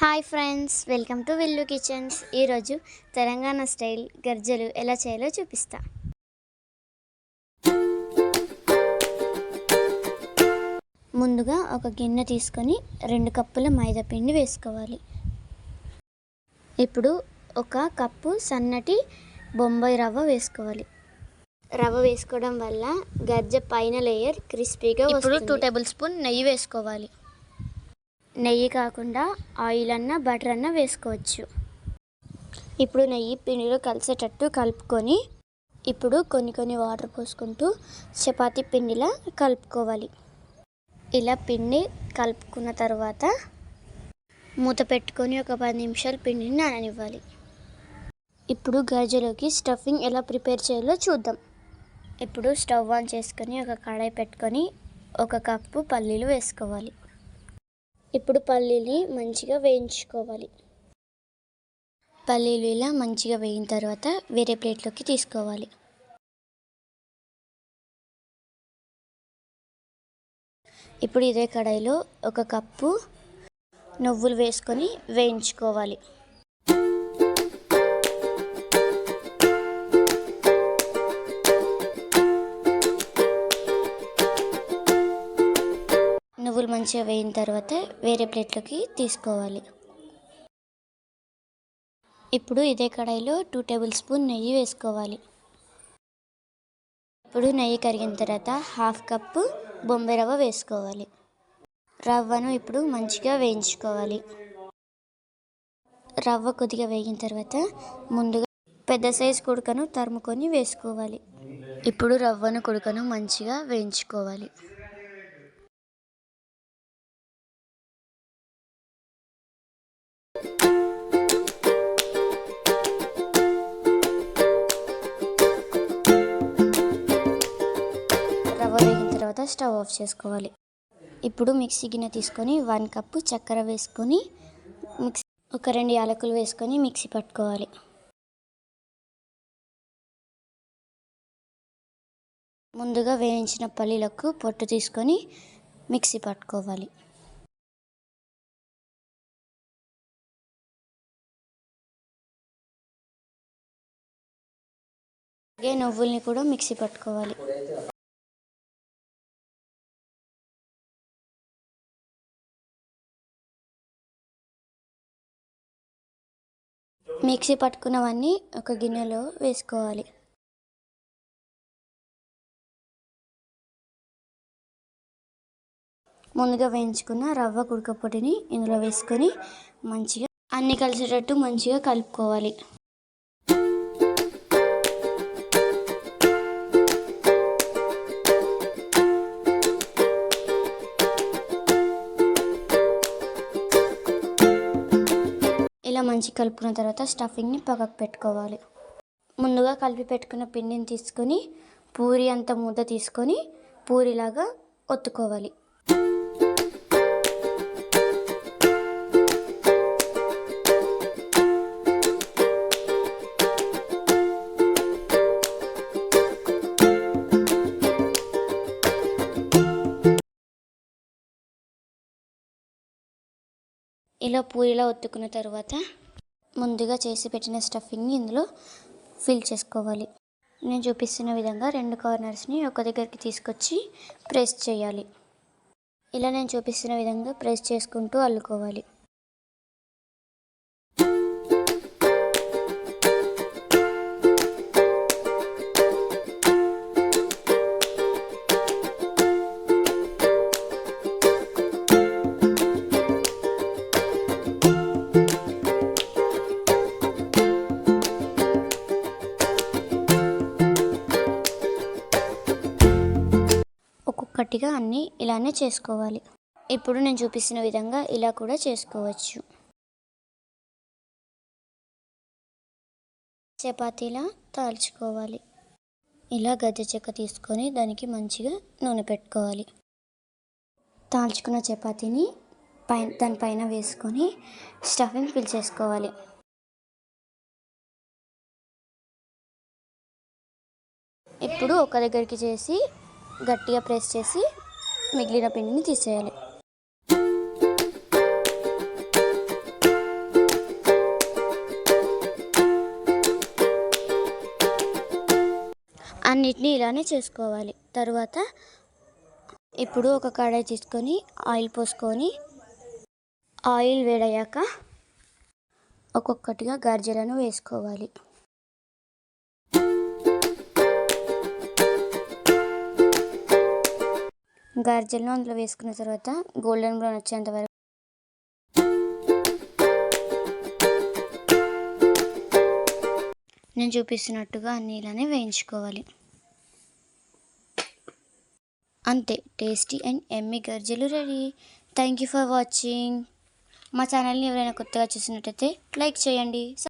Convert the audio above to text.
Hi friends, welcome to Villu kitchens. ఈరోజు Telangana style గర్జలు ఎలా చేయాలో చూపిస్తా. ముందుగా ఒక గిన్నె తీసుకొని 2 కప్పుల మైదా పిండి వేసుకోవాలి. ఇప్పుడు 1 కప్పు సన్నటి బొంబాయి రవ్వ వేసుకోవాలి. రవ్వ వేసుకోవడం వల్ల గర్జ పైన లేయర్ క్రిస్పీగా వస్తుంది. ఇప్పుడు 2 టేబుల్ స్పూన్ నెయ్యి వేసుకోవాలి. నెయ్యి కాకుండా ఆయిల్ అన్న బటర్ అన్న వేసుకోవచ్చు. ఇప్పుడు నెయ్యి పిండిలో కలిసేటట్టు కలుపుకొని ఇప్పుడు కొన్ని వాటర్ పోసుకుంటూ చపాతీ పిండిలా కలుపుకోవాలి. ఇలా పిండి కలుపుకున్న తర్వాత మూత పెట్టుకొని ఒక 10 నిమిషాలు పిండిని నాననివ్వాలి. ఇప్పుడు గర్జలోకి స్టఫింగ్ ఎలా ప్రిపేర్ చేయాలో చూద్దాం. ఇప్పుడు స్టవ్ ఆన్ చేసుకొని ఒక కడాయి పెట్టుకొని 1 కప్పు పల్లీలు వేసుకోవాలి. ఇప్పుడు పల్లీని మంచిగా వేయించుకోవాలి. పల్లీలు ఇలా మంచిగా వేయిన తర్వాత వేరే ప్లేట్లోకి తీసుకోవాలి. ఇప్పుడు ఇదే కడాయిలో 1 కప్పు నువ్వులు వేసుకొని వేయించుకోవాలి. నువ్వులు మంచిగా వేయిన తర్వాత వేరే ప్లేట్లోకి తీసుకోవాలి. ఇప్పుడు ఇదే కడాయిలో 2 టేబుల్ స్పూన్ నెయ్యి వేసుకోవాలి. ఇప్పుడు నెయ్యి కరిగిన తర్వాత 1/2 కప్పు బొంబాయి రవ్వ వేసుకోవాలి. రవ్వను ఇప్పుడు మంచిగా వేయించుకోవాలి. రవ్వ కొద్దిగా వేగిన తర్వాత ముందుగా పెద్ద సైజు కుడుకను తరుముకొని వేసుకోవాలి. ఇప్పుడు రవ్వను కుడుకను మంచిగా వేయించుకోవాలి. రవ్వ వేగిన తర్వాత స్టవ్ ఆఫ్ చేసుకోవాలి. ఇప్పుడు మిక్సీ గిన్నె తీసుకొని 1 కప్పు చక్కెర వేసుకొని ఒక 2 యాలకులు వేసుకొని మిక్సీ పట్టుకోవాలి. ముందుగా వేయించిన పల్లీలకు పొట్టు తీసుకొని మిక్సీ పట్టుకోవాలి. అలాగే నువ్వుల్ని కూడా మిక్సీ పట్టుకోవాలి. మిక్సీ పట్టుకున్నవన్నీ ఒక గిన్నెలో వేసుకోవాలి. ముందుగా వేయించుకున్న రవ్వ కుడక పొడిని ఇందులో వేసుకొని మంచిగా అన్నీ కలిసేటట్టు మంచిగా కలుపుకోవాలి. ఇలా మంచిగా కలుపుకున్న తర్వాత స్టఫింగ్ని పక్కకు పెట్టుకోవాలి. ముందుగా కలిపి పెట్టుకున్న పిండిని తీసుకొని పూరి అంత ముద్ద తీసుకొని పూరిలాగా ఒత్తుకోవాలి. ఇలా పూరిలా ఒత్తుకున్న తర్వాత ముందుగా చేసి పెట్టిన స్టఫింగ్ని ఇందులో ఫిల్ చేసుకోవాలి. నేను చూపిస్తున్న విధంగా 2 కార్నర్స్ని ఒక దగ్గరికి తీసుకొచ్చి ప్రెస్ చేయాలి. ఇలా నేను చూపిస్తున్న విధంగా ప్రెస్ చేసుకుంటూ అల్లుకోవాలి. ఒక్కొక్కటిగా అన్నీ ఇలానే చేసుకోవాలి. ఇప్పుడు నేను చూపిస్తున్న విధంగా ఇలా కూడా చేసుకోవచ్చు. చపాతీలా తాల్చుకోవాలి. ఇలా గజ్జె చెక్క తీసుకొని దానికి మంచిగా నూనె పెట్టుకోవాలి. తాల్చుకున్న చపాతీని దానిపైన వేసుకొని స్టఫింగ్ ఫిల్ చేసుకోవాలి. ఇప్పుడు ఒక దగ్గరికి చేసి గట్టిగా ప్రెస్ చేసి మిగిలిన పిండిని తీసేయాలి. అన్నిటినీ ఇలానే చేసుకోవాలి. తర్వాత ఇప్పుడు ఒక కడాయి తీసుకొని ఆయిల్ పోసుకొని ఆయిల్ వేడయ్యాక ఒక్కొక్కటిగా గర్జలను వేసుకోవాలి. గర్జలను అందులో వేసుకున్న తర్వాత గోల్డెన్ బ్రౌన్ వచ్చేంత వరకు నేను చూపిస్తున్నట్టుగా అన్నీ ఇలానే వేయించుకోవాలి. అంతే, టేస్టీ అండ్ ఎమ్మీ గర్జలు ready. Thank you for watching. మా ఛానల్ని ఎవరైనా కొత్తగా చూసినట్టయితే లైక్ చేయండి.